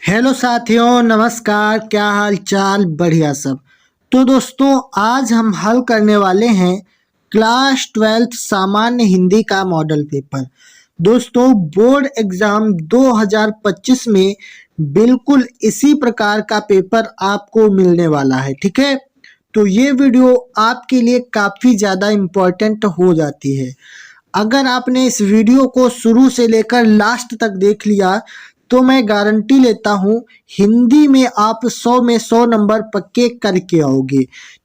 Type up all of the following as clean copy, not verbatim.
Hello साथियों, नमस्कार। क्या हाल चाल? बढ़िया सब। तो दोस्तों, आज हम हल करने वाले हैं क्लास 12th सामान्य हिंदी का मॉडल पेपर। दोस्तों, बोर्ड एग्जाम 2025 में बिल्कुल इसी प्रकार का पेपर आपको मिलने वाला है। ठीक है, तो ये वीडियो आपके लिए काफ़ी ज़्यादा इम्पोर्टेंट हो जाती है। अगर आपने इस वीडियो को शुरू से लेकर लास्ट तक देख लिया तो मैं गारंटी लेता हूँ हिंदी में आप 100 में 100 नंबर पक्के करके आओगे।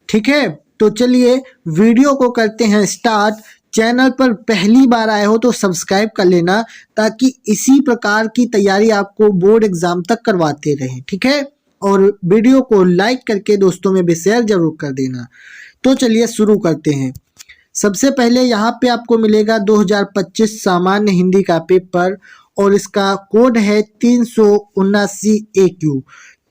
ठीक है, तो चलिए वीडियो को करते हैं स्टार्ट। चैनल पर पहली बार आए हो तो सब्सक्राइब कर लेना ताकि इसी प्रकार की तैयारी आपको बोर्ड एग्जाम तक करवाते रहें। ठीक है, और वीडियो को लाइक करके दोस्तों में भी शेयर जरूर कर देना। तो चलिए शुरू करते हैं। सबसे पहले यहाँ पे आपको मिलेगा 2025 सामान्य हिंदी का पेपर और इसका कोड है 379 AQ।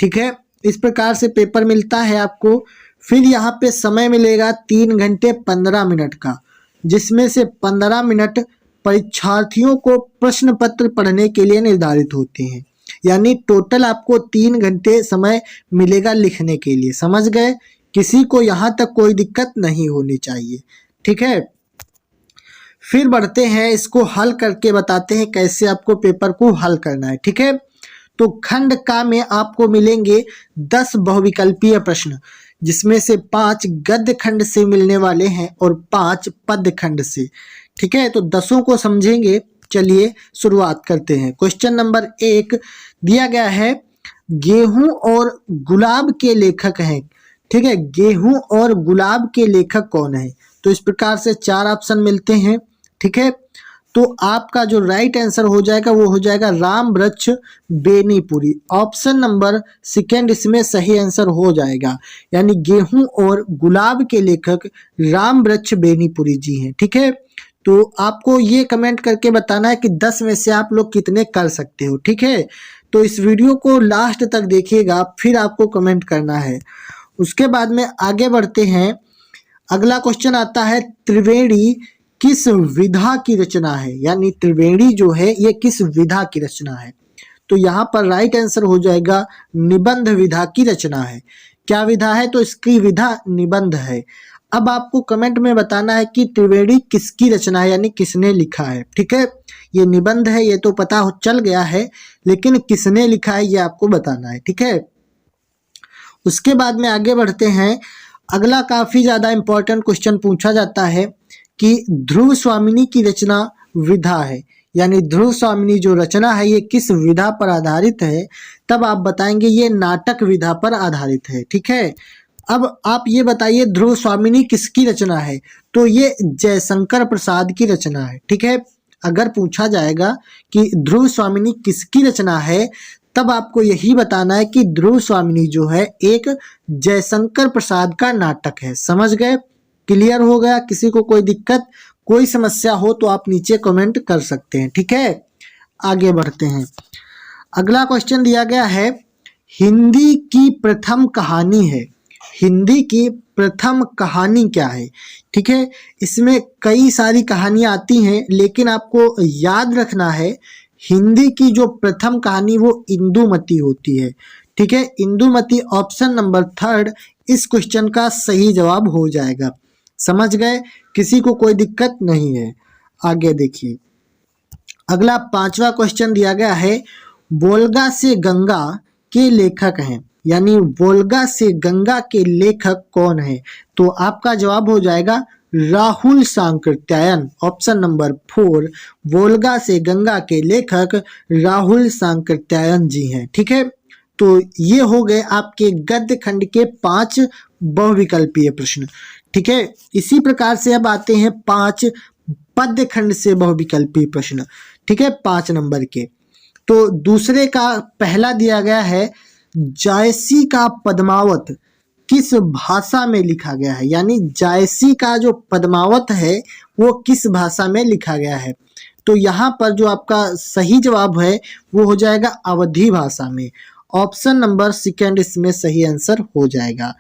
ठीक है, इस प्रकार से पेपर मिलता है आपको। फिर यहाँ पे समय मिलेगा 3 घंटे 15 मिनट का, जिसमें से 15 मिनट परीक्षार्थियों को प्रश्न पत्र पढ़ने के लिए निर्धारित होते हैं। यानी टोटल आपको 3 घंटे समय मिलेगा लिखने के लिए। समझ गए? किसी को यहाँ तक कोई दिक्कत नहीं होनी चाहिए। ठीक है, फिर बढ़ते हैं, इसको हल करके बताते हैं कैसे आपको पेपर को हल करना है। ठीक है, तो खंड का में आपको मिलेंगे 10 बहुविकल्पीय प्रश्न, जिसमें से 5 गद्य खंड से मिलने वाले हैं और 5 पद्य खंड से। ठीक है, तो 10 को समझेंगे। चलिए शुरुआत करते हैं। क्वेश्चन नंबर 1 दिया गया है, गेहूं और गुलाब के लेखक हैं। ठीक है, गेहूं और गुलाब के लेखक कौन है? तो इस प्रकार से 4 ऑप्शन मिलते हैं। ठीक है, तो आपका जो राइट आंसर हो जाएगा वो हो जाएगा राम वृक्ष बेनीपुरी। ऑप्शन नंबर सेकंड इसमें सही आंसर हो जाएगा। यानी गेहूं और गुलाब के लेखक राम वृक्ष बेनीपुरी जी हैं। ठीक है, तो आपको ये कमेंट करके बताना है कि 10 में से आप लोग कितने कर सकते हो। ठीक है, तो इस वीडियो को लास्ट तक देखिएगा, फिर आपको कमेंट करना है। उसके बाद में आगे बढ़ते हैं। अगला क्वेश्चन आता है, त्रिवेणी किस विधा की रचना है? यानी त्रिवेणी जो है ये किस विधा की रचना है? तो यहाँ पर राइट आंसर हो जाएगा निबंध विधा की रचना है। क्या विधा है? तो इसकी विधा निबंध है। अब आपको कमेंट में बताना है कि त्रिवेणी किसकी रचना है, यानी किसने लिखा है। ठीक है, ये निबंध है ये तो पता चल गया है, लेकिन किसने लिखा है ये आपको बताना है। ठीक है, उसके बाद में आगे बढ़ते हैं। अगला काफी ज्यादा इंपॉर्टेंट क्वेश्चन पूछा जाता है कि ध्रुव स्वामिनी की रचना विधा है। यानी ध्रुव स्वामिनी जो रचना है ये किस विधा पर आधारित है? तब आप बताएंगे ये नाटक विधा पर आधारित है। ठीक है, अब आप ये बताइए ध्रुव स्वामिनी किसकी रचना है? तो ये जयशंकर प्रसाद की रचना है। ठीक है, अगर पूछा जाएगा कि ध्रुव स्वामिनी किसकी रचना है, तब आपको यही बताना है कि ध्रुव स्वामिनी जो है एक जयशंकर प्रसाद का नाटक है। समझ गए? क्लियर हो गया? किसी को कोई दिक्कत कोई समस्या हो तो आप नीचे कमेंट कर सकते हैं। ठीक है, आगे बढ़ते हैं। अगला क्वेश्चन दिया गया है, हिंदी की प्रथम कहानी है। हिंदी की प्रथम कहानी क्या है? ठीक है, इसमें कई सारी कहानियां आती हैं, लेकिन आपको याद रखना है हिंदी की जो प्रथम कहानी वो इंदुमती होती है। ठीक है, इंदुमती ऑप्शन नंबर 3 इस क्वेश्चन का सही जवाब हो जाएगा। समझ गए? किसी को कोई दिक्कत नहीं है। आगे देखिए, अगला 5वां क्वेश्चन दिया गया है, वोल्गा से गंगा के लेखक हैं। यानी वोल्गा से गंगा के लेखक कौन है? तो आपका जवाब हो जाएगा राहुल सांकृत्यायन। ऑप्शन नंबर 4 वोल्गा से गंगा के लेखक राहुल सांकृत्यायन जी हैं। ठीक है, तो ये हो गए आपके गद्य खंड के 5 बहुविकल्पीय प्रश्न। ठीक है, इसी प्रकार से अब आते हैं 5 पद्य खंड से बहुविकल्पीय प्रश्न। ठीक है, 5 नंबर के। तो दूसरे का पहला दिया गया है, जायसी का पद्मावत किस भाषा में लिखा गया है? यानी जायसी का जो पद्मावत है वो किस भाषा में लिखा गया है? तो यहाँ पर जो आपका सही जवाब है वो हो जाएगा अवधी भाषा में। ऑप्शन नंबर सेकंड इसमें सही आंसर हो जाएगा।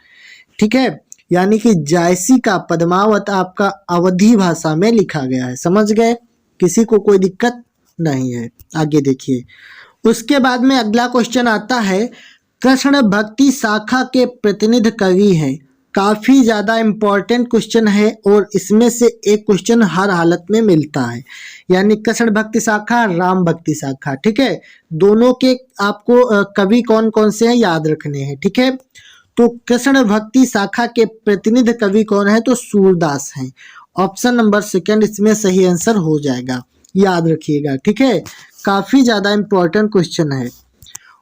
ठीक है, यानी कि जायसी का पद्मावत आपका अवधी भाषा में लिखा गया है। समझ गए? किसी को कोई दिक्कत नहीं है। आगे देखिए, उसके बाद में अगला क्वेश्चन आता है, कृष्ण भक्ति शाखा के प्रतिनिधि कवि हैं। काफी ज्यादा इंपॉर्टेंट क्वेश्चन है और इसमें से एक क्वेश्चन हर हालत में मिलता है, यानी कृष्ण भक्ति शाखा, राम भक्ति शाखा। ठीक है, दोनों के आपको कवि कौन कौन से हैं याद रखने हैं। ठीक है, तो कृष्ण भक्ति शाखा के प्रतिनिधि कवि कौन है, तो सूरदास हैं। ऑप्शन नंबर सेकंड इसमें सही आंसर हो जाएगा, याद रखिएगा। ठीक है, काफी ज्यादा इंपॉर्टेंट क्वेश्चन है।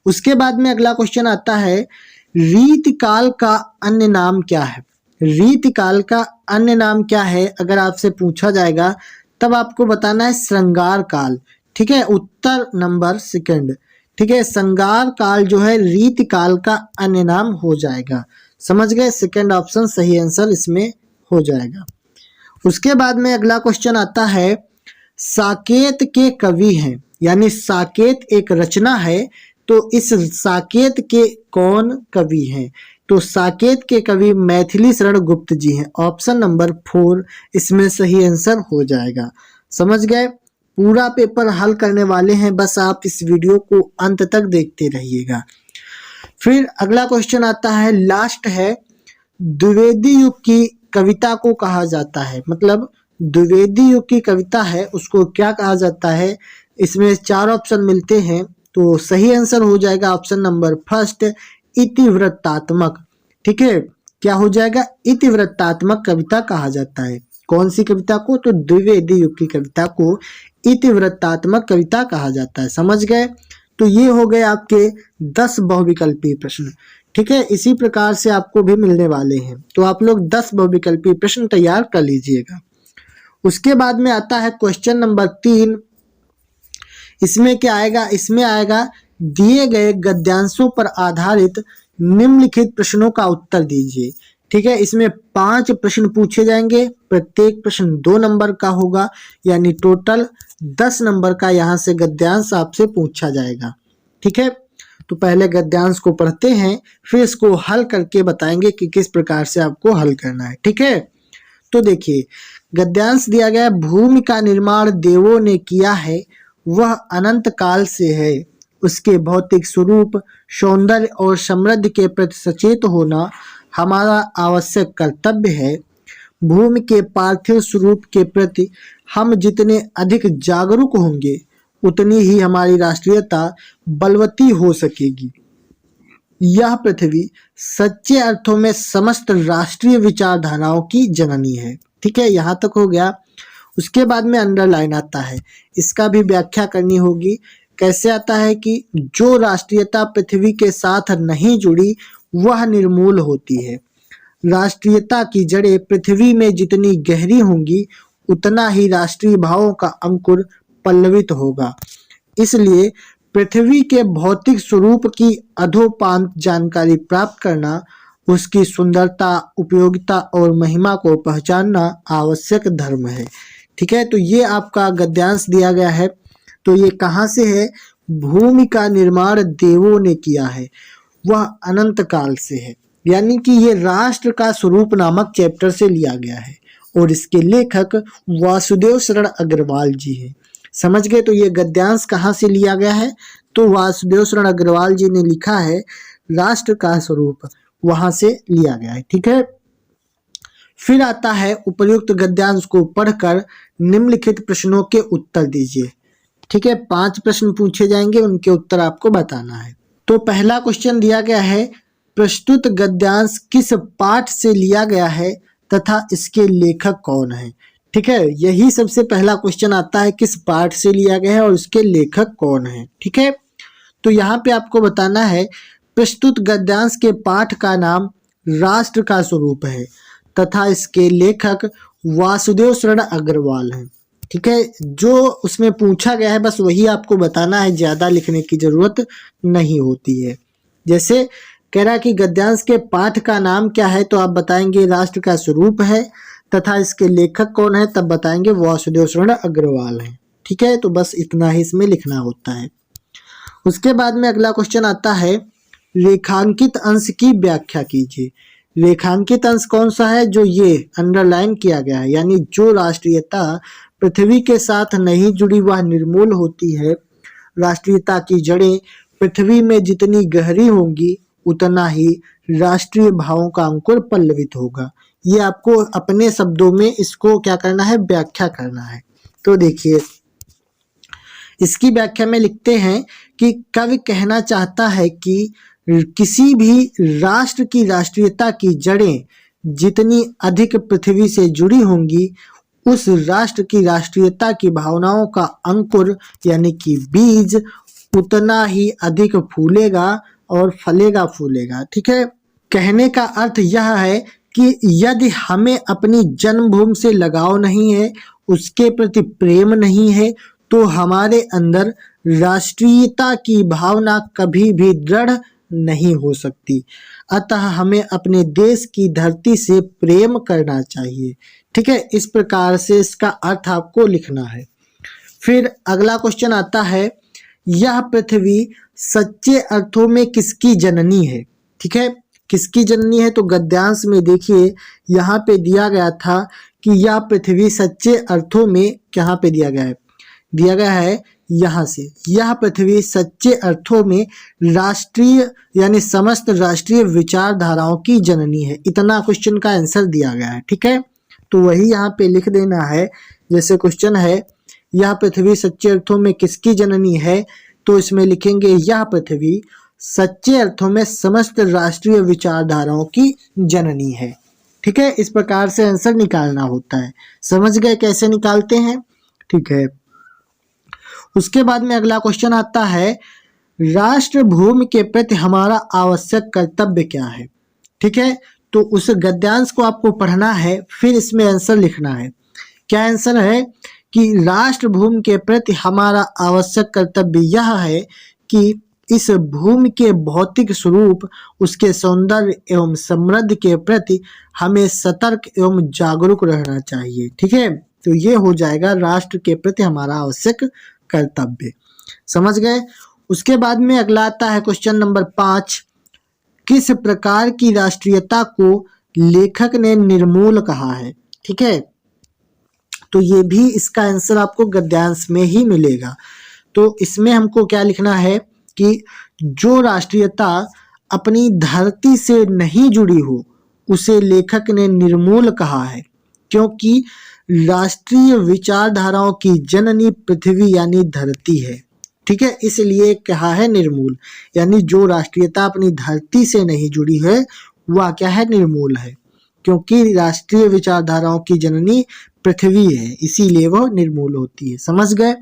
उसके बाद में अगला क्वेश्चन आता है, रीतिकाल का अन्य नाम क्या है। रीतिकाल का अन्य नाम क्या है अगर आपसे पूछा जाएगा तब आपको बताना है श्रृंगार काल। ठीक है, उत्तर नंबर सेकंड। ठीक है, श्रृंगार काल जो है रीतिकाल का अन्य नाम हो जाएगा। समझ गए, सेकंड ऑप्शन सही आंसर इसमें हो जाएगा। उसके बाद में अगला क्वेश्चन आता है, साकेत के कवि हैं, यानी साकेत एक रचना है, तो इस साकेत के कौन कवि हैं, तो साकेत के कवि मैथिली शरण गुप्त जी हैं। ऑप्शन नंबर 4 इसमें सही आंसर हो जाएगा। समझ गए, पूरा पेपर हल करने वाले हैं, बस आप इस वीडियो को अंत तक देखते रहिएगा। फिर अगला क्वेश्चन आता है, लास्ट है, द्विवेदी युग की कविता को कहा जाता है, मतलब द्विवेदी युग की कविता है उसको क्या कहा जाता है। इसमें 4 ऑप्शन मिलते हैं, तो सही आंसर हो जाएगा ऑप्शन नंबर फर्स्ट, इतिवृत्तात्मक। ठीक है, क्या हो जाएगा, इतिवृत्तात्मक कविता कहा जाता है। कौन सी कविता को, तो द्विवेदी युग की कविता को इतिवृत्तात्मक कविता कहा जाता है। समझ गए, तो ये हो गए आपके 10 बहुविकल्पी प्रश्न। ठीक है, इसी प्रकार से आपको भी मिलने वाले हैं, तो आप लोग 10 बहुविकल्पी प्रश्न तैयार कर लीजिएगा। उसके बाद में आता है क्वेश्चन नंबर 3। इसमें क्या आएगा, इसमें आएगा, दिए गए गद्यांशों पर आधारित निम्नलिखित प्रश्नों का उत्तर दीजिए। ठीक है, इसमें 5 प्रश्न पूछे जाएंगे, प्रत्येक प्रश्न 2 नंबर का होगा, यानी टोटल 10 नंबर का यहाँ से गद्यांश आपसे पूछा जाएगा। ठीक है, तो पहले गद्यांश को पढ़ते हैं, फिर इसको हल करके बताएंगे कि किस प्रकार से आपको हल करना है। ठीक है, तो देखिए गद्यांश दिया गया है, भूमि का निर्माण देवों ने किया है, वह अनंत काल से है, उसके भौतिक स्वरूप, सौंदर्य और समृद्धि के प्रति सचेत होना हमारा आवश्यक कर्तव्य है। भूमि के पार्थिव स्वरूप के प्रति हम जितने अधिक जागरूक होंगे उतनी ही हमारी राष्ट्रीयता बलवती हो सकेगी। यह पृथ्वी सच्चे अर्थों में समस्त राष्ट्रीय विचारधाराओं की जननी है। ठीक है, यहाँ तक हो गया। उसके बाद में अंडरलाइन आता है, इसका भी व्याख्या करनी होगी। कैसे आता है कि जो राष्ट्रीयता पृथ्वी के साथ नहीं जुड़ी वह निर्मूल होती है। राष्ट्रीयता की जड़ें पृथ्वी में जितनी गहरी होंगी उतना ही राष्ट्रीय भावों का अंकुर पल्लवित होगा। इसलिए पृथ्वी के भौतिक स्वरूप की अधोपांत जानकारी प्राप्त करना, उसकी सुंदरता, उपयोगिता और महिमा को पहचानना आवश्यक धर्म है। ठीक है, तो ये आपका गद्यांश दिया गया है। तो ये कहाँ से है, भूमि का निर्माण देवों ने किया है, वह अनंत काल से है, यानी कि ये राष्ट्र का स्वरूप नामक चैप्टर से लिया गया है और इसके लेखक वासुदेव शरण अग्रवाल जी हैं। समझ गए, तो ये गद्यांश कहाँ से लिया गया है, तो वासुदेव शरण अग्रवाल जी ने लिखा है राष्ट्र का स्वरूप, वहां से लिया गया है। ठीक है, फिर आता है उपर्युक्त गद्यांश को पढ़कर निम्नलिखित प्रश्नों के उत्तर दीजिए। ठीक है, 5 प्रश्न पूछे जाएंगे, उनके उत्तर आपको बताना है। तो पहला क्वेश्चन दिया गया है, प्रस्तुत गद्यांश किस पाठ से लिया गया है तथा इसके लेखक कौन है। ठीक है, यही सबसे पहला क्वेश्चन आता है, किस पाठ से लिया गया है और इसके लेखक कौन है। ठीक है, तो यहाँ पे आपको बताना है, प्रस्तुत गद्यांश के पाठ का नाम राष्ट्र का स्वरूप है तथा इसके लेखक वासुदेव शरण अग्रवाल हैं। ठीक है, जो उसमें पूछा गया है बस वही आपको बताना है, ज्यादा लिखने की जरूरत नहीं होती है। जैसे कह रहा है कि गद्यांश के पाठ का नाम क्या है, तो आप बताएंगे राष्ट्र का स्वरूप है तथा इसके लेखक कौन है, तब बताएंगे वासुदेव शरण अग्रवाल हैं। ठीक है, तो बस इतना ही इसमें लिखना होता है। उसके बाद में अगला क्वेश्चन आता है, रेखांकित अंश की व्याख्या कीजिए। रेखांकित अंश कौन सा है, जो ये अंडरलाइन किया गया है, यानी जो राष्ट्रीयता पृथ्वी के साथ नहीं जुड़ी वह निर्मूल होती है, राष्ट्रीयता की जड़ें पृथ्वी में जितनी गहरी होंगी उतना ही राष्ट्रीय भावों का अंकुर पल्लवित होगा। ये आपको अपने शब्दों में इसको क्या करना है, व्याख्या करना है। तो देखिए इसकी व्याख्या में लिखते हैं कि कवि कहना चाहता है कि किसी भी राष्ट्र की राष्ट्रीयता की जड़ें जितनी अधिक पृथ्वी से जुड़ी होंगी उस राष्ट्र की राष्ट्रीयता की भावनाओं का अंकुर यानी कि बीज उतना ही अधिक फूलेगा और फलेगा फूलेगा। ठीक है, कहने का अर्थ यह है कि यदि हमें अपनी जन्मभूमि से लगाव नहीं है, उसके प्रति प्रेम नहीं है, तो हमारे अंदर राष्ट्रीयता की भावना कभी भी दृढ़ नहीं हो सकती। अतः हमें अपने देश की धरती से प्रेम करना चाहिए। ठीक है, इस प्रकार से इसका अर्थ आपको लिखना है। फिर अगला क्वेश्चन आता है, यह पृथ्वी सच्चे अर्थों में किसकी जननी है। ठीक है, किसकी जननी है, तो गद्यांश में देखिए यहाँ पे दिया गया था कि यह पृथ्वी सच्चे अर्थों में, कहाँ पे दिया गया है यहाँ से, यह पृथ्वी सच्चे अर्थों में राष्ट्रीय यानी समस्त राष्ट्रीय विचारधाराओं की जननी है। इतना क्वेश्चन का आंसर दिया गया है। ठीक है, तो वही यहाँ पे लिख देना है। जैसे क्वेश्चन है यह पृथ्वी सच्चे अर्थों में किसकी जननी है, तो इसमें लिखेंगे यह पृथ्वी सच्चे अर्थों में समस्त राष्ट्रीय विचारधाराओं की जननी है। ठीक है, इस प्रकार से आंसर निकालना होता है। समझ गए कैसे निकालते हैं। ठीक है, उसके बाद में अगला क्वेश्चन आता है, राष्ट्र भूमि के प्रति हमारा आवश्यक कर्तव्य क्या है। ठीक है, तो उस गद्यांश को आपको पढ़ना है, फिर इसमें आंसर लिखना है। क्या आंसर है कि राष्ट्र भूमि के प्रति हमारा आवश्यक कर्तव्य यह है कि इस भूमि के भौतिक स्वरूप, उसके सौंदर्य एवं समृद्धि के प्रति हमें सतर्क एवं जागरूक रहना चाहिए। ठीक है, तो ये हो जाएगा राष्ट्र के प्रति हमारा आवश्यक कर्तव्य। समझ गए। उसके बाद में अगला आता है क्वेश्चन नंबर 5, किस प्रकार की राष्ट्रीयता को लेखक ने निर्मूल कहा है। ठीक है, तो ये भी इसका आंसर आपको गद्यांश में ही मिलेगा। तो इसमें हमको क्या लिखना है कि जो राष्ट्रीयता अपनी धरती से नहीं जुड़ी हो उसे लेखक ने निर्मूल कहा है, क्योंकि राष्ट्रीय विचारधाराओं की जननी पृथ्वी यानी धरती है। ठीक है, इसलिए कहा है निर्मूल, यानी जो राष्ट्रीयता अपनी धरती से नहीं जुड़ी है वह क्या है, निर्मूल है, क्योंकि राष्ट्रीय विचारधाराओं की जननी पृथ्वी है, इसीलिए वह निर्मूल होती है। समझ गए।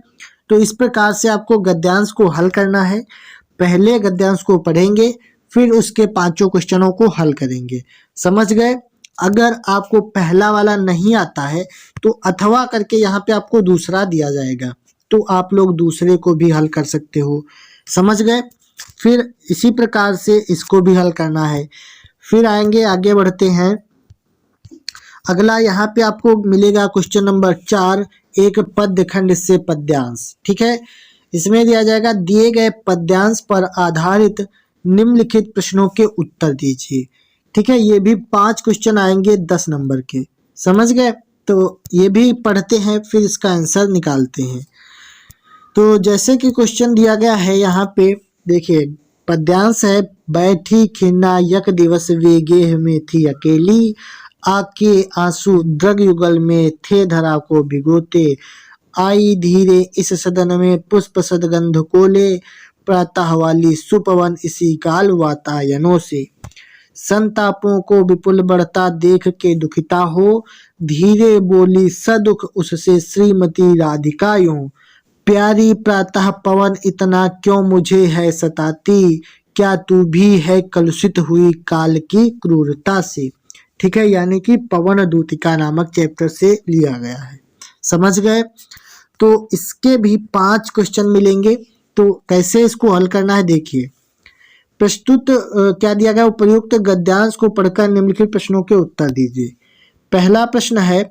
तो इस प्रकार से आपको गद्यांश को हल करना है। पहले गद्यांश को पढ़ेंगे, फिर उसके 5 क्वेश्चनों को हल करेंगे। समझ गए। अगर आपको पहला वाला नहीं आता है तो अथवा करके यहाँ पे आपको दूसरा दिया जाएगा, तो आप लोग दूसरे को भी हल कर सकते हो। समझ गए। फिर इसी प्रकार से इसको भी हल करना है। फिर आएंगे, आगे बढ़ते हैं। अगला यहाँ पे आपको मिलेगा क्वेश्चन नंबर 4, एक पद्य खंड से पद्यांश। ठीक है, इसमें दिया जाएगा, दिए गए पद्यांश पर आधारित निम्नलिखित प्रश्नों के उत्तर दीजिए। ठीक है, ये भी 5 क्वेश्चन आएंगे 10 नंबर के। समझ गए। तो ये भी पढ़ते हैं, फिर इसका आंसर निकालते हैं। तो जैसे कि क्वेश्चन दिया गया है यहाँ पे देखिए, पद्यांश है, बैठी खिन्ना यक दिवस वे गेह में थी अकेली, आके आंसू द्रग युगल में थे धरा को भिगोते, आई धीरे इस सदन में पुष्प सदगंध कोले, प्रातः वाली सुपवन इसी काल वातायनों से, संतापों को विपुल बढ़ता देख के दुखिता हो, धीरे बोली सदुख उससे श्रीमती राधिका यूं, प्यारी प्रातः पवन इतना क्यों मुझे है सताती, क्या तू भी है कलुषित हुई काल की क्रूरता से। ठीक है, यानी कि पवन दूतिका नामक चैप्टर से लिया गया है। समझ गए। तो इसके भी 5 क्वेश्चन मिलेंगे। तो कैसे इसको हल करना है देखिए, प्रस्तुत क्या दिया गया, उपयुक्त गद्यांश को पढ़कर निम्नलिखित प्रश्नों के उत्तर दीजिए। पहला प्रश्न है,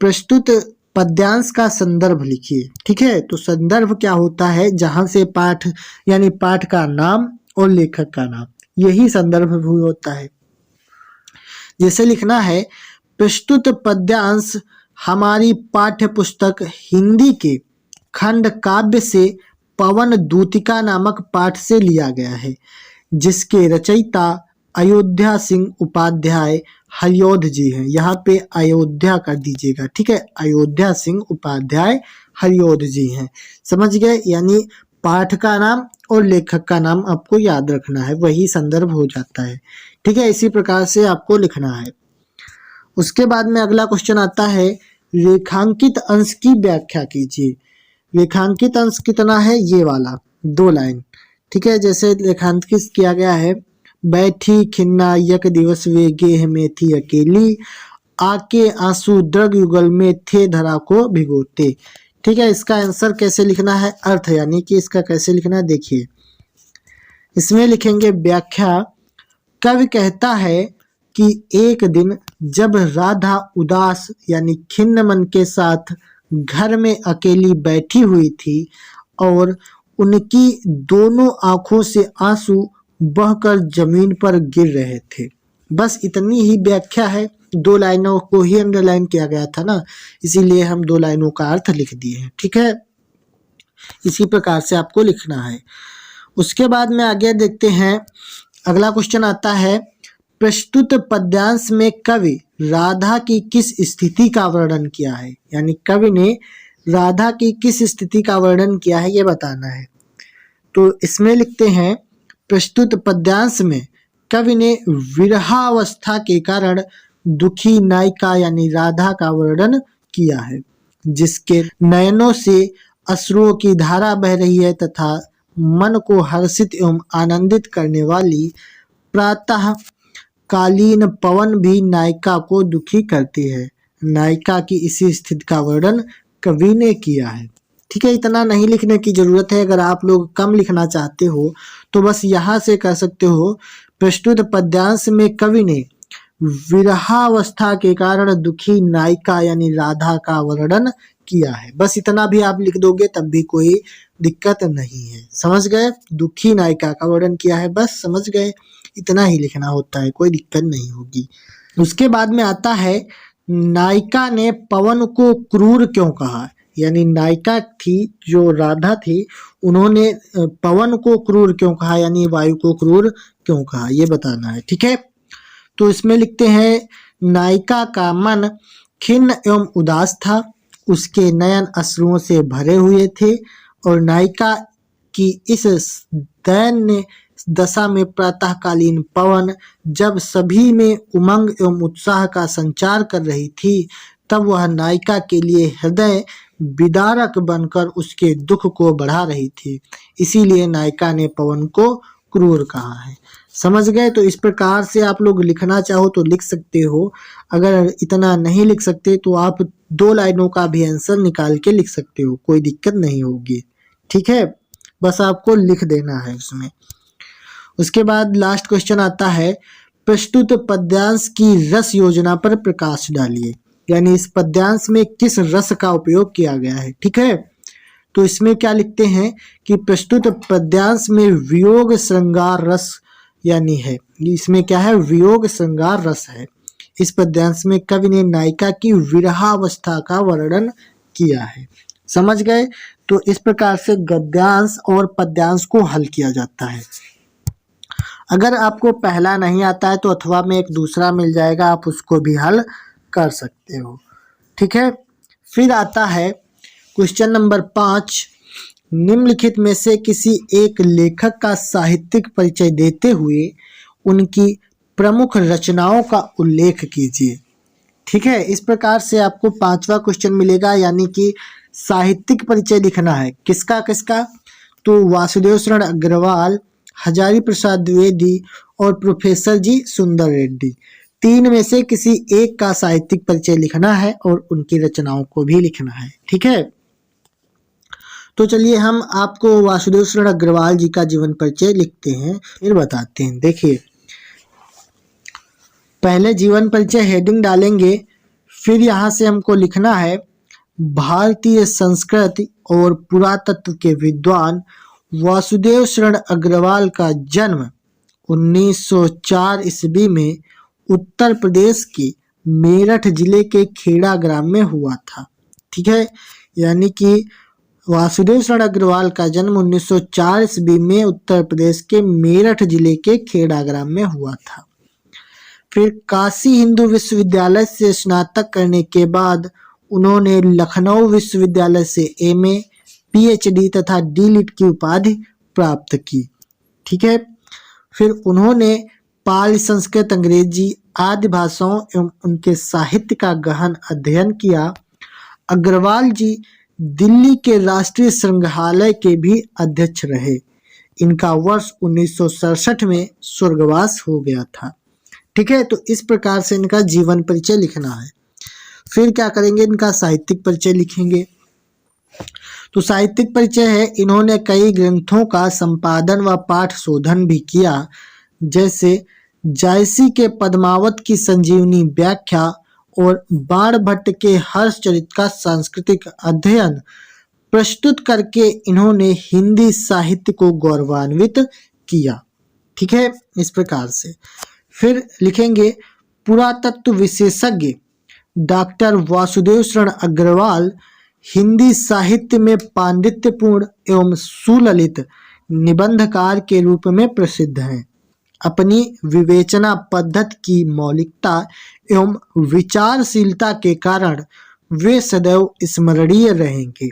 प्रस्तुत पद्यांश का संदर्भ लिखिए। ठीक है, तो संदर्भ क्या होता है, जहां से पाठ यानी पाठ का नाम और लेखक का नाम, यही संदर्भ भी होता है। जैसे लिखना है, प्रस्तुत पद्यांश हमारी पाठ्य पुस्तक हिंदी के खंड काव्य से पवन दूतिका नामक पाठ से लिया गया है, जिसके रचयिता अयोध्या सिंह उपाध्याय हरिऔध जी हैं। यहाँ पे अयोध्या कर दीजिएगा, ठीक है, अयोध्या सिंह उपाध्याय हरिऔध जी हैं। समझ गए, यानी पाठ का नाम और लेखक का नाम आपको याद रखना है, वही संदर्भ हो जाता है, ठीक है। इसी प्रकार से आपको लिखना है। उसके बाद में अगला क्वेश्चन आता है, रेखांकित अंश की व्याख्या कीजिए। रेखांकित अंश कितना है, ये वाला 2 लाइन, ठीक है। जैसे रेखांकित किया गया है, बैठी खिन्ना यक दिवस वे गेह में थी अकेली, आके आंसू द्रग युगल में थे धरा को भिगोते, ठीक है। इसका आंसर कैसे लिखना है, अर्थ यानी कि इसका कैसे लिखना है, देखिए इसमें लिखेंगे व्याख्या। कवि कहता है कि एक दिन जब राधा उदास यानी खिन्न मन के साथ घर में अकेली बैठी हुई थी और उनकी दोनों आंखों से आंसू बहकर जमीन पर गिर रहे थे। बस इतनी ही व्याख्या है, 2 लाइनों को ही अंडरलाइन किया गया था ना, इसीलिए हम 2 लाइनों का अर्थ लिख दिए हैं, ठीक है। इसी प्रकार से आपको लिखना है। उसके बाद में आगे देखते हैं, अगला क्वेश्चन आता है, प्रस्तुत पद्यांश में कवि राधा की किस स्थिति का वर्णन किया है, यानी कवि ने राधा की किस स्थिति का वर्णन किया है, ये बताना है। तो इसमें लिखते हैं, प्रस्तुत पद्यांश में कवि ने विरहावस्था के कारण दुखी नायिका यानी राधा का वर्णन किया है, जिसके नयनों से अश्रुओं की धारा बह रही है तथा मन को हर्षित एवं आनंदित करने वाली प्रातः कालीन पवन भी नायिका को दुखी करती है। नायिका की इसी स्थिति का वर्णन कवि ने किया है, ठीक है। इतना नहीं लिखने की जरूरत है, अगर आप लोग कम लिखना चाहते हो तो बस यहाँ से कर सकते हो, प्रस्तुत पद्यांश में कवि ने विरहावस्था के कारण दुखी नायिका यानी राधा का वर्णन किया है। बस इतना भी आप लिख दोगे तब भी कोई दिक्कत नहीं है, समझ गए। दुखी नायिका का वर्णन किया है, बस समझ गए, इतना ही लिखना होता है, कोई दिक्कत नहीं होगी। उसके बाद में आता है, नायिका ने पवन को क्रूर क्यों कहा, यानी नायिका थी जो राधा थी, उन्होंने पवन को क्रूर क्यों कहा, यानी वायु को क्रूर क्यों कहा, ये बताना है, ठीक है। तो इसमें लिखते हैं, नायिका का मन खिन्न एवं उदास था, उसके नयन अश्रुओं से भरे हुए थे और नायिका की इस दैन्य दशा में प्रातःकालीन पवन जब सभी में उमंग एवं उत्साह का संचार कर रही थी, तब वह नायिका के लिए हृदय विदारक बनकर उसके दुख को बढ़ा रही थी, इसीलिए नायिका ने पवन को क्रूर कहा है। समझ गए। तो इस प्रकार से आप लोग लिखना चाहो तो लिख सकते हो, अगर इतना नहीं लिख सकते तो आप 2 लाइनों का भी आंसर निकाल के लिख सकते हो, कोई दिक्कत नहीं होगी, ठीक है। बस आपको लिख देना है उसमें। उसके बाद लास्ट क्वेश्चन आता है, प्रस्तुत पद्यांश की रस योजना पर प्रकाश डालिए, यानी इस पद्यांश में किस रस का उपयोग किया गया है, ठीक है। तो इसमें क्या लिखते हैं कि प्रस्तुत पद्यांश में वियोग श्रृंगार रस यानी है, इसमें क्या है, वियोग श्रृंगार रस है। इस पद्यांश में कवि ने नायिका की विरहावस्था का वर्णन किया है, समझ गए। तो इस प्रकार से गद्यांश और पद्यांश को हल किया जाता है। अगर आपको पहला नहीं आता है तो अथवा में एक दूसरा मिल जाएगा, आप उसको भी हल कर सकते हो, ठीक है। फिर आता है क्वेश्चन नंबर 5, निम्नलिखित में से किसी एक लेखक का साहित्यिक परिचय देते हुए उनकी प्रमुख रचनाओं का उल्लेख कीजिए, ठीक है। इस प्रकार से आपको 5वां क्वेश्चन मिलेगा, यानी कि साहित्यिक परिचय लिखना है, किसका किसका, तो वासुदेव शरण अग्रवाल, हजारी प्रसाद द्विवेदी और प्रोफेसर जी सुंदर रेड्डी, 3 में से किसी एक का साहित्यिक परिचय लिखना है और उनकी रचनाओं को भी लिखना है, ठीक है। तो चलिए हम आपको वासुदेव शरण अग्रवाल जी का जीवन परिचय लिखते हैं, फिर बताते हैं। देखिए, पहले जीवन परिचय हेडिंग डालेंगे, फिर यहाँ से हमको लिखना है, भारतीय संस्कृति और पुरातत्व के विद्वान वासुदेव शरण अग्रवाल का जन्म 1904 ईस्वी में उत्तर प्रदेश के मेरठ जिले के खेड़ा ग्राम में हुआ था, ठीक है। यानी कि वासुदेव शरण अग्रवाल का जन्म 1904 ईस्वी में उत्तर प्रदेश के मेरठ जिले के खेड़ा ग्राम में हुआ था। फिर काशी हिंदू विश्वविद्यालय से स्नातक करने के बाद उन्होंने लखनऊ विश्वविद्यालय से एमए, पीएचडी तथा डीलिट की उपाधि प्राप्त की। ठीक है। फिर उन्होंने पाली, संस्कृत, अंग्रेजी आदि भाषाओं एवं उनके साहित्य का गहन अध्ययन किया। अग्रवाल जी दिल्ली के राष्ट्रीय संग्रहालय के भी अध्यक्ष रहे। इनका वर्ष 1967 में स्वर्गवास हो गया था। ठीक है। तो इस प्रकार से इनका जीवन परिचय लिखना है। फिर क्या करेंगे, इनका साहित्यिक परिचय लिखेंगे। तो साहित्यिक परिचय है, इन्होंने कई ग्रंथों का संपादन व पाठ शोधन भी किया, जैसे जायसी के पद्मावत की संजीवनी व्याख्या और बाणभट्ट के हर्षचरित का सांस्कृतिक अध्ययन प्रस्तुत करके इन्होंने हिंदी साहित्य को गौरवान्वित किया। ठीक है, इस प्रकार से। फिर लिखेंगे पुरातत्व विशेषज्ञ डॉक्टर वासुदेव शरण अग्रवाल हिंदी साहित्य में पांडित्यपूर्ण एवं सुललित निबंधकार के रूप में प्रसिद्ध हैं। अपनी विवेचना पद्धति की मौलिकता एवं विचारशीलता के कारण वे सदैव स्मरणीय रहेंगे।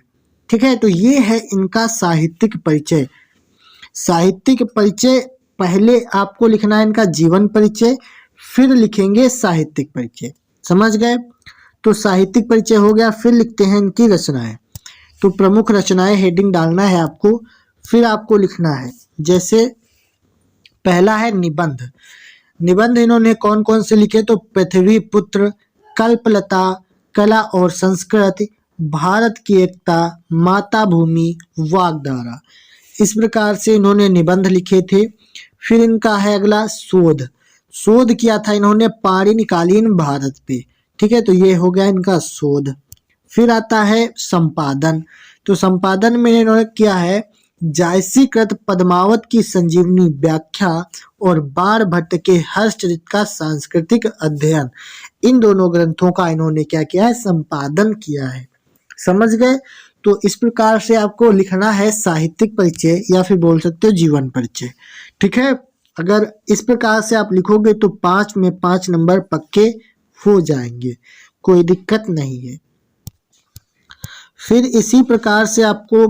ठीक है। तो ये है इनका साहित्यिक परिचय। साहित्यिक परिचय पहले आपको लिखना है इनका जीवन परिचय, फिर लिखेंगे साहित्यिक परिचय। समझ गए? तो साहित्यिक परिचय हो गया। फिर लिखते हैं इनकी रचनाएं। तो प्रमुख रचनाएं हेडिंग डालना है आपको। फिर आपको लिखना है, जैसे पहला है निबंध। निबंध इन्होंने कौन कौन से लिखे, तो पृथ्वी पुत्र, कल्पलता, कला और संस्कृति, भारत की एकता, माता भूमि, वाग्धारा। इस प्रकार से इन्होंने निबंध लिखे थे। फिर इनका है अगला शोध। शोध किया था इन्होंने पाणिनिकालीन भारत पे। ठीक है। तो ये हो गया इनका शोध। फिर आता है संपादन। तो संपादन में इन्होंने किया है जायसी कृत पद्मावत की संजीवनी व्याख्या और बाणभट्ट के हर्षचरित का सांस्कृतिक अध्ययन। इन दोनों ग्रंथों का इन्होंने क्या किया है, संपादन किया है। समझ गए? तो इस प्रकार से आपको लिखना है साहित्यिक परिचय, या फिर बोल सकते हो जीवन परिचय। ठीक है। अगर इस प्रकार से आप लिखोगे तो 5 में 5 नंबर पक्के हो जाएंगे, कोई दिक्कत नहीं है। फिर इसी प्रकार से आपको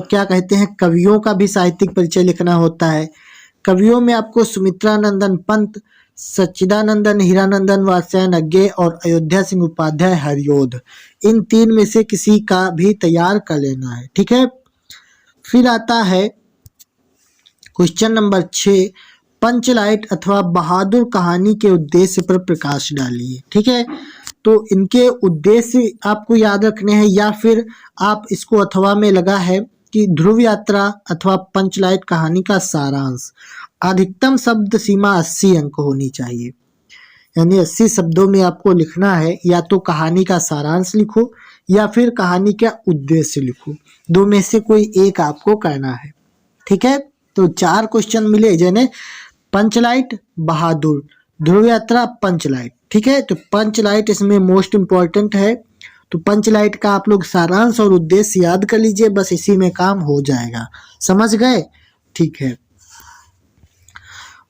क्या कहते हैं, कवियों का भी साहित्यिक परिचय लिखना होता है। कवियों में आपको सुमित्रा नंदन पंत, सच्चिदानंदन हीरानंदन वात्स्यायन और अयोध्या सिंह उपाध्याय हरिओध, इन 3 में से किसी का भी तैयार कर लेना है। ठीक है। फिर आता है क्वेश्चन नंबर 6, पंचलाइट अथवा बहादुर कहानी के उद्देश्य पर प्रकाश डालिए। ठीक है। तो इनके उद्देश्य आपको याद रखने हैं, या फिर आप इसको अथवा में लगा है कि ध्रुव यात्रा अथवा पंचलाइट कहानी का सारांश। अधिकतम शब्द सीमा 80 अंक होनी चाहिए, यानी 80 शब्दों में आपको लिखना है। या तो कहानी का सारांश लिखो या फिर कहानी का उद्देश्य लिखो, 2 में से कोई एक आपको करना है। ठीक है। तो 4 क्वेश्चन मिले, जैसे पंचलाइट, बहादुर, ध्रुव यात्रा, पंचलाइट। ठीक है। तो पंचलाइट इसमें मोस्ट इंपॉर्टेंट है। तो पंचलाइट का आप लोग सारांश और उद्देश्य याद कर लीजिए, बस इसी में काम हो जाएगा। समझ गए? ठीक है।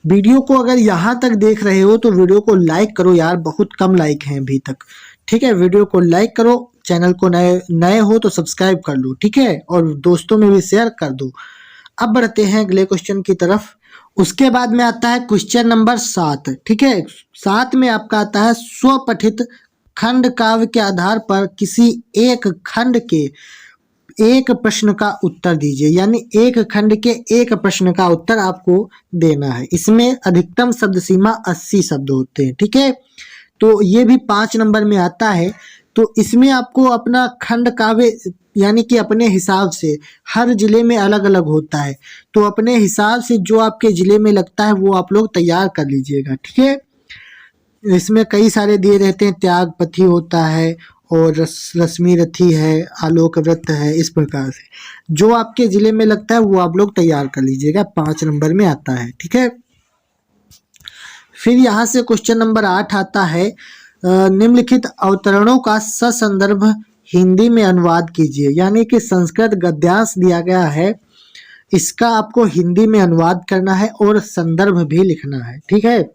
वीडियो को अगर यहाँ तक देख रहे हो तो वीडियो को लाइक करो यार, बहुत कम लाइक हैं अभी तक। ठीक है। वीडियो को लाइक करो, चैनल को नए हो तो सब्सक्राइब कर लो। ठीक है। और दोस्तों में भी शेयर कर दो। अब बढ़ते हैं अगले क्वेश्चन की तरफ। उसके बाद में आता है क्वेश्चन नंबर 7। ठीक है। 7 में आपका आता है स्वपठित खंड काव्य के आधार पर किसी एक खंड के एक प्रश्न का उत्तर दीजिए, यानी एक खंड के एक प्रश्न का उत्तर आपको देना है। इसमें अधिकतम शब्द सीमा 80 शब्द होते हैं। ठीक है। तो ये भी 5 नंबर में आता है। तो इसमें आपको अपना खंड काव्य यानी कि अपने हिसाब से, हर जिले में अलग अलग होता है, तो अपने हिसाब से जो आपके जिले में लगता है वो आप लोग तैयार कर लीजिएगा। ठीक है। इसमें कई सारे दिए रहते हैं, त्यागपथी होता है और रश्मि रथी है, आलोक व्रत है। इस प्रकार से जो आपके जिले में लगता है वो आप लोग तैयार कर लीजिएगा, 5 नंबर में आता है। ठीक है। फिर यहाँ से क्वेश्चन नंबर 8 आता है, निम्नलिखित अवतरणों का ससंदर्भ हिंदी में अनुवाद कीजिए। यानी कि संस्कृत गद्यांश दिया गया है, इसका आपको हिंदी में अनुवाद करना है और संदर्भ भी लिखना है। ठीक है,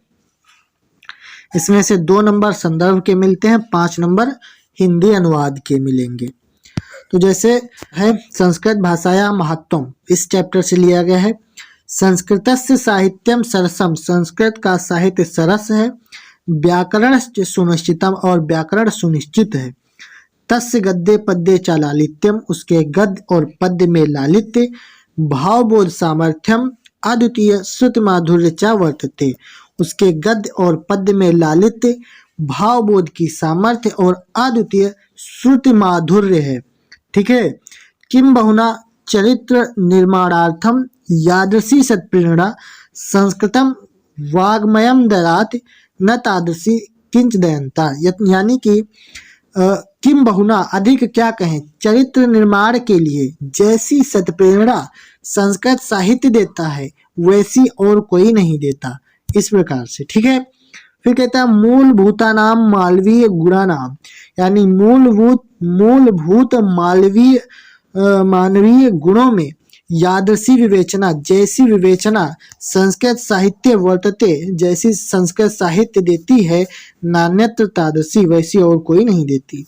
इसमें से 2 नंबर संदर्भ के मिलते हैं, 5 नंबर हिंदी अनुवाद के मिलेंगे। तो जैसे है संस्कृत भाषाया महत्वम, इस चैप्टर से लिया गया है। संस्कृतस्य साहित्यम सरसम, संस्कृत का साहित्य सरस है। व्याकरण सुनिश्चितम, और व्याकरण सुनिश्चित है। तस्य गद्य पद्य च लालित्यम, उसके गद्य और पद्य में लालित्य। भावबोध सामर्थ्यम अद्वितीय श्रुति माधुर्य च वर्तते, उसके गद्य और पद्य में लालित्य, भावबोध की सामर्थ्य और अद्वितीय श्रुति माधुर्य है। ठीक है, किम बहुना चरित्र निर्माणार्थम यादृशी सत्प्रेरणा संस्कृतम वाग्मयम ददाति न तादृशी किंच दयंता। यानी कि किम बहुना, अधिक क्या कहें, चरित्र निर्माण के लिए जैसी सत्प्रेरणा संस्कृत साहित्य देता है वैसी और कोई नहीं देता, इस प्रकार से। ठीक है, फिर कहता है मूलभूतानाम मालवीय गुणानाम, यानी मूलभूत मानवीय गुणों में यादृशी विवेचना, जैसी विवेचना संस्कृत साहित्य वर्तते, जैसी संस्कृत साहित्य देती है, नान्यत्र तादृशी, वैसी और कोई नहीं देती।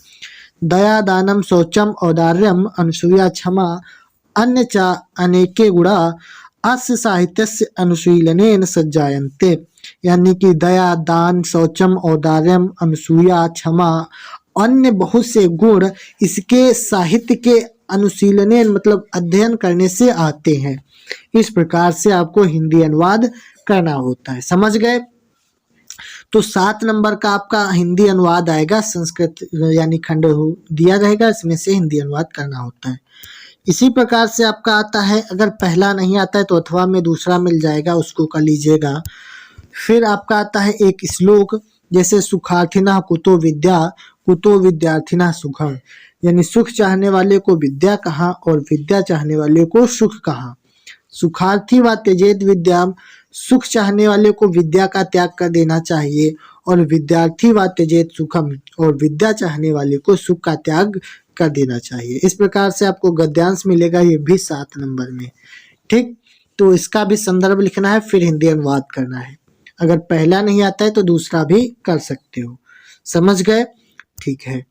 दया दानम शौचम औदार्यम अनुसूया क्षमा अन्य च अनेके गुणा अस्य साहित्यस्य अनुशीलनेन सज्जायन्ते। यानी कि दया दान शौचम औदार्यम अनुसूया क्षमा अन्य बहुत से गुण इसके साहित्य के अनुशीलने मतलब अध्ययन करने से आते हैं। इस प्रकार से आपको हिंदी अनुवाद करना होता है। समझ गए? तो 7 नंबर का आपका हिंदी अनुवाद आएगा, संस्कृत यानी खंड दिया रहेगा, इसमें से हिंदी अनुवाद करना होता है। इसी प्रकार से आपका आता है, अगर पहला नहीं आता है तो अथवा में दूसरा मिल जाएगा, उसको कर लीजिएगा। फिर आपका आता है एक श्लोक, जैसे सुखार्थिना कुतो विद्या कुतो विद्यार्थिना सुखम, यानी सुख चाहने वाले को विद्या कहाँ और विद्या चाहने वाले को सुख कहाँ। सुखार्थी व त्यजेत विद्याम, सुख चाहने वाले को विद्या का त्याग कर देना चाहिए, और विद्यार्थी व त्यजेत सुखम, और विद्या चाहने वाले को सुख का त्याग कर देना चाहिए। इस प्रकार से आपको गद्यांश मिलेगा, ये भी 7 नंबर में। ठीक, तो इसका भी संदर्भ लिखना है, फिर हिंदी अनुवाद करना है। अगर पहला नहीं आता है तो दूसरा भी कर सकते हो। समझ गए? ठीक है।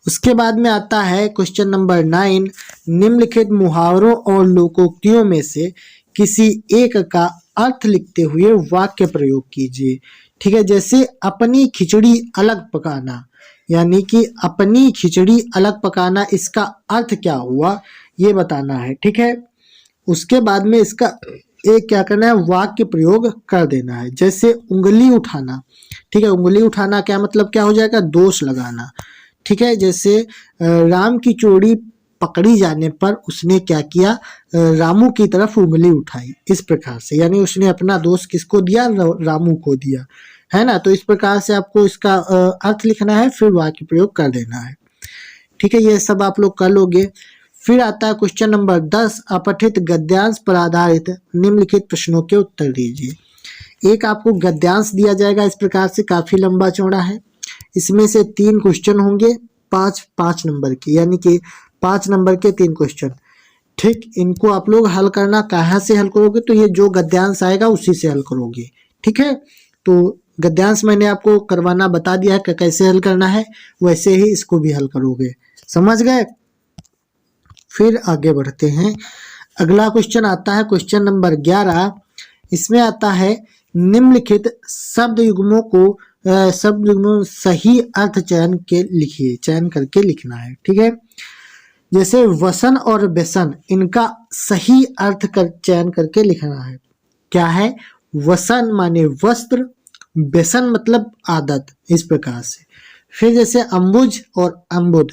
उसके बाद में आता है क्वेश्चन नंबर 9, निम्नलिखित मुहावरों और लोकोक्तियों में से किसी एक का अर्थ लिखते हुए वाक्य प्रयोग कीजिए। ठीक है, जैसे अपनी खिचड़ी अलग पकाना, यानी कि अपनी खिचड़ी अलग पकाना, इसका अर्थ क्या हुआ ये बताना है। ठीक है, उसके बाद में इसका एक क्या करना है, वाक्य प्रयोग कर देना है। जैसे उंगली उठाना, ठीक है, उंगली उठाना क्या मतलब क्या हो जाएगा, दोष लगाना। ठीक है, जैसे राम की चोरी पकड़ी जाने पर उसने क्या किया, रामू की तरफ उंगली उठाई, इस प्रकार से, यानी उसने अपना दोष किसको दिया, रामू को दिया, है ना। तो इस प्रकार से आपको इसका अर्थ लिखना है, फिर वाक्य प्रयोग कर देना है। ठीक है, ये सब आप लोग कर लोगे। फिर आता है क्वेश्चन नंबर 10, अपठित गद्यांश पर आधारित निम्नलिखित प्रश्नों के उत्तर दीजिए। एक आपको गद्यांश दिया जाएगा, इस प्रकार से काफी लंबा चौड़ा है। इसमें से 3 क्वेश्चन होंगे, 5 नंबर के, यानी कि 5 नंबर के 3 क्वेश्चन। ठीक, इनको आप लोग हल करना, कहाँ से हल करोगे, तो ये जो गद्यांश आएगा उसी से हल करोगे। ठीक है, तो गद्यांश मैंने आपको करवाना बता दिया है कि कैसे हल करना है, वैसे ही इसको भी हल करोगे। समझ गए? फिर आगे बढ़ते हैं। अगला क्वेश्चन आता है क्वेश्चन नंबर 11। इसमें आता है निम्नलिखित शब्द युग्मों को सही अर्थ चयन करके लिखना है। ठीक है, जैसे वसन और व्यसन, इनका सही अर्थ चयन करके लिखना है। क्या है, वसन माने वस्त्र, व्यसन मतलब आदत, इस प्रकार से। फिर जैसे अंबुज और अम्बुद,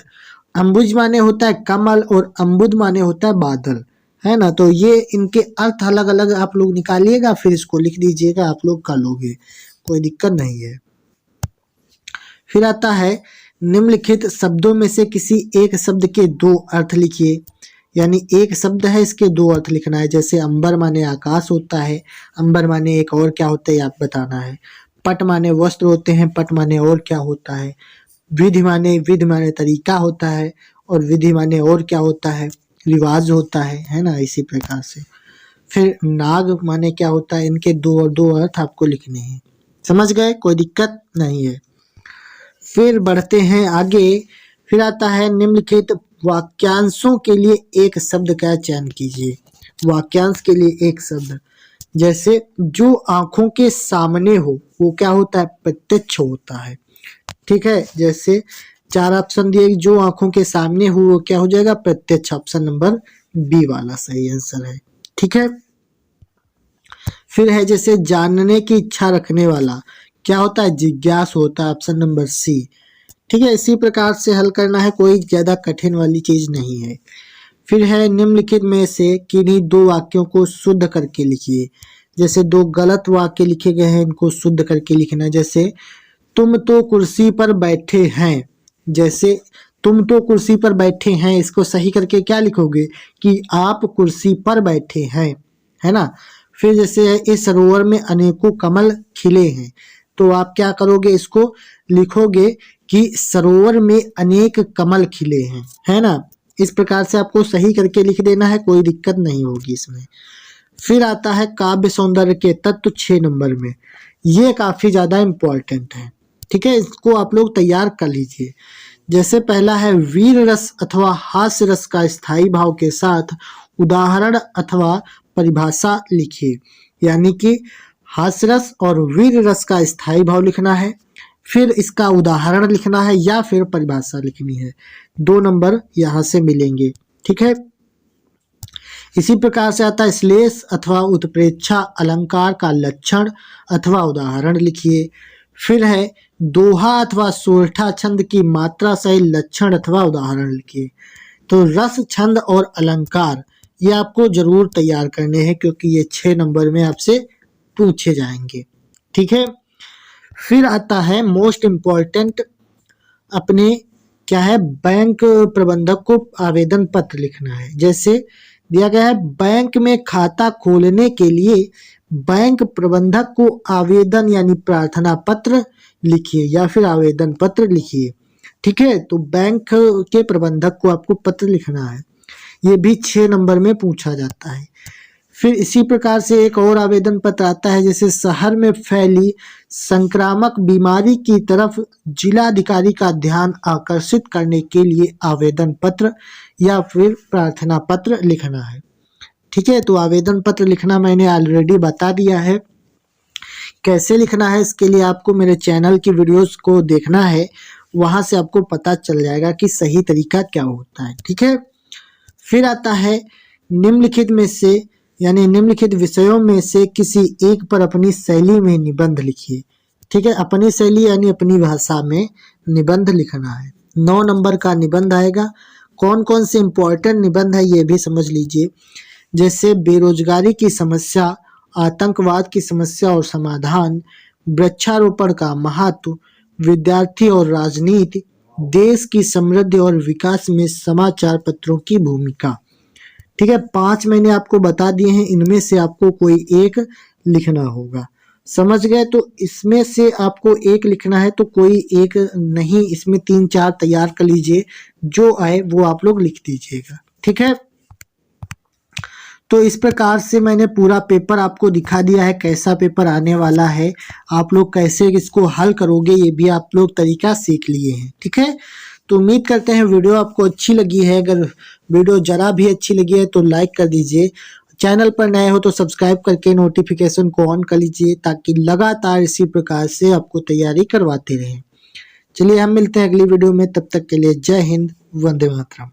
अंबुज माने होता है कमल और अम्बुद माने होता है बादल, है ना। तो ये इनके अर्थ अलग अलग आप लोग निकालिएगा, फिर इसको लिख दीजिएगा, आप लोग कर लोगे, कोई दिक्कत नहीं है। फिर आता है निम्नलिखित शब्दों में से किसी एक शब्द के 2 अर्थ लिखिए। यानी एक शब्द है, इसके 2 अर्थ लिखना है। जैसे अंबर माने आकाश होता है, अंबर माने एक और क्या होता है आप बताना है। पट माने वस्त्र होते हैं, पट माने और क्या होता है। विधि माने तरीका होता है, और विधि माने और क्या होता है, रिवाज होता है ना, इसी प्रकार से। फिर नाग माने क्या होता है, इनके दो अर्थ आपको लिखने हैं। समझ गए, कोई दिक्कत नहीं है। फिर बढ़ते हैं आगे। फिर आता है निम्नलिखित वाक्यांशों के लिए एक शब्द का चयन कीजिए। वाक्यांश के लिए एक शब्द, जैसे जो आंखों के सामने हो वो क्या होता है, प्रत्यक्ष होता है। ठीक है, जैसे 4 ऑप्शन दिए, जो आंखों के सामने हो वो क्या हो जाएगा, प्रत्यक्ष। ऑप्शन नंबर बी वाला सही आंसर है। ठीक है, फिर है जैसे जानने की इच्छा रखने वाला, क्या होता है, जिज्ञासु होता है। Option number C. ठीक है, इसी प्रकार से हल करना है, कोई ज्यादा कठिन वाली चीज नहीं है। फिर है निम्नलिखित में से किन्हीं 2 वाक्यों को शुद्ध करके लिखिए। जैसे 2 गलत वाक्य लिखे गए हैं, इनको शुद्ध करके लिखना। जैसे तुम तो कुर्सी पर बैठे हैं, जैसे तुम तो कुर्सी पर बैठे हैं, इसको सही करके क्या लिखोगे कि आप कुर्सी पर बैठे हैं, है ना। फिर जैसे इस सरोवर में अनेकों कमल खिले हैं, तो आप क्या करोगे, इसको लिखोगे कि सरोवर में अनेक कमल खिले हैं, है ना। इस प्रकार से आपको सही करके लिख देना है, कोई दिक्कत नहीं होगी इसमें। फिर आता है काव्य सौंदर्य के तत्व 6 नंबर में, ये काफी ज्यादा इंपॉर्टेंट है। ठीक है, इसको आप लोग तैयार कर लीजिए। जैसे पहला है वीर रस अथवा हास्य रस का स्थायी भाव के साथ उदाहरण अथवा परिभाषा लिखिए। यानी कि हास्य रस और वीर रस का स्थायी भाव लिखना है, फिर इसका उदाहरण लिखना है या फिर परिभाषा लिखनी है। 2 नंबर यहाँ से मिलेंगे। ठीक है, इसी प्रकार से आता है श्लेष अथवा उत्प्रेक्षा अलंकार का लक्षण अथवा उदाहरण लिखिए। फिर है दोहा अथवा सोरठा छंद की मात्रा सही लक्षण अथवा उदाहरण लिखिए। तो रस, छंद और अलंकार ये आपको जरूर तैयार करने हैं, क्योंकि ये 6 नंबर में आपसे पूछे जाएंगे। ठीक है, फिर आता है मोस्ट इम्पॉर्टेंट, अपने क्या है, बैंक प्रबंधक को आवेदन पत्र लिखना है। जैसे दिया गया है बैंक में खाता खोलने के लिए बैंक प्रबंधक को आवेदन यानी प्रार्थना पत्र लिखिए या फिर आवेदन पत्र लिखिए। ठीक है, तो बैंक के प्रबंधक को आपको पत्र लिखना है, ये भी 6 नंबर में पूछा जाता है। फिर इसी प्रकार से एक और आवेदन पत्र आता है, जैसे शहर में फैली संक्रामक बीमारी की तरफ जिलाधिकारी का ध्यान आकर्षित करने के लिए आवेदन पत्र या फिर प्रार्थना पत्र लिखना है। ठीक है, तो आवेदन पत्र लिखना मैंने ऑलरेडी बता दिया है, कैसे लिखना है इसके लिए आपको मेरे चैनल की वीडियोस को देखना है, वहां से आपको पता चल जाएगा कि सही तरीका क्या होता है। ठीक है, फिर आता है निम्नलिखित में से यानी निम्नलिखित विषयों में से किसी एक पर अपनी शैली में निबंध लिखिए। ठीक है, अपनी शैली यानी अपनी भाषा में निबंध लिखना है। 9 नंबर का निबंध आएगा। कौन कौन से इंपॉर्टेंट निबंध है ये भी समझ लीजिए। जैसे बेरोजगारी की समस्या, आतंकवाद की समस्या और समाधान, वृक्षारोपण का महत्व, विद्यार्थी और राजनीति, देश की समृद्धि और विकास में समाचार पत्रों की भूमिका। ठीक है, 5 मैंने आपको बता दिए हैं, इनमें से आपको कोई एक लिखना होगा। समझ गए, तो इसमें से आपको एक लिखना है, तो कोई एक नहीं, इसमें 3-4 तैयार कर लीजिए, जो आए वो आप लोग लिख दीजिएगा। ठीक है, तो इस प्रकार से मैंने पूरा पेपर आपको दिखा दिया है, कैसा पेपर आने वाला है, आप लोग कैसे इसको हल करोगे ये भी आप लोग तरीका सीख लिए हैं। ठीक है, तो उम्मीद करते हैं वीडियो आपको अच्छी लगी है। अगर वीडियो जरा भी अच्छी लगी है तो लाइक कर दीजिए, चैनल पर नए हो तो सब्सक्राइब करके नोटिफिकेशन को ऑन कर लीजिए, ताकि लगातार इसी प्रकार से आपको तैयारी करवाते रहें। चलिए हम मिलते हैं अगली वीडियो में, तब तक के लिए जय हिंद, वंदे मातरम।